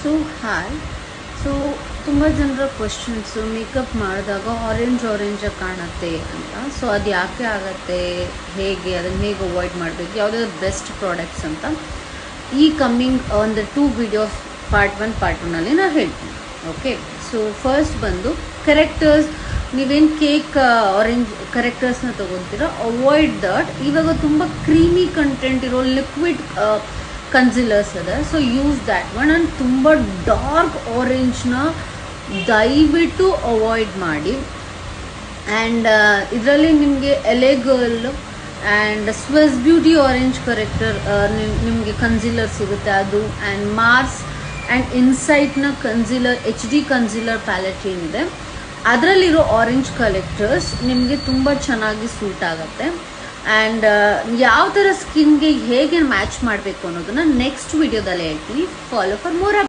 So hi. So ತುಂಬ ಜನರ questions makeup ಮಾಡಿದಾಗ ಆರೆಂಜ್ ಕಾಣುತ್ತೆ ಅಂತ. ಸೊ ಅದು ಯಾಕೆ ಆಗುತ್ತೆ, ಹೇಗೆ ಅದನ್ನು ಹೇಗೆ ಅವಾಯ್ಡ್ ಮಾಡಬೇಕು, ಯಾವುದಾದ್ರು ಬೆಸ್ಟ್ ಪ್ರಾಡಕ್ಟ್ಸ್ ಅಂತ ಈ ಕಮ್ಮಿಂಗ್ ಒಂದು 2 ವಿಡಿಯೋಸ್ ಪಾರ್ಟ್ 1 ಪಾರ್ಟ್ 2ನಲ್ಲಿ ನಾನು ಹೇಳ್ತೀನಿ. ಓಕೆ, ಸೊ ಫಸ್ಟ್ ಬಂದು ಕರೆಕ್ಟರ್ಸ್. ನೀವೇನು ಕೇಕ್ ಆರೆಂಜ್ ಕರೆಕ್ಟರ್ಸ್ನ ತೊಗೊತೀರೋ ಅವಾಯ್ಡ್ ದಟ್. ಇವಾಗ ತುಂಬ ಕ್ರೀಮಿ ಕಂಟೆಂಟ್ ಇರೋ ಲಿಕ್ವಿಡ್ ಕನ್ಸಿಲರ್ಸ್ ಅದ, so use that one. And ತುಂಬ ಡಾರ್ಕ್ ಆರೆಂಜ್ನ ದಯವಿಟ್ಟು ಅವಾಯ್ಡ್ ಮಾಡಿ. ಆ್ಯಂಡ್ ಇದರಲ್ಲಿ ನಿಮಗೆ LA Girl and Swiss Beauty orange corrector ನಿಮಗೆ ಕನ್ಸಿಲರ್ ಸಿಗುತ್ತೆ ಅದು. ಆ್ಯಂಡ್ ಮಾರ್ಸ್ ಆ್ಯಂಡ್ ಇನ್ಸೈಟ್ನ ಕನ್ಸಿಲರ್ HD ಕನ್ಸಿಲರ್ ಪ್ಯಾಲೆಟ್ ಏನಿದೆ ಅದರಲ್ಲಿರೋ ಆರೆಂಜ್ ಕಲೆಕ್ಟರ್ಸ್ ನಿಮಗೆ ತುಂಬ ಚೆನ್ನಾಗಿ ಸೂಟ್ ಆಗುತ್ತೆ. ಆ್ಯಂಡ್ ಯಾವ ಥರ ಸ್ಕಿನ್ಗೆ ಹೇಗೆ ಮ್ಯಾಚ್ ಮಾಡಬೇಕು ಅನ್ನೋದನ್ನ ನೆಕ್ಸ್ಟ್ ವಿಡಿಯೋದಲ್ಲಿ ಹೇಳ್ತೀನಿ. Follow for more.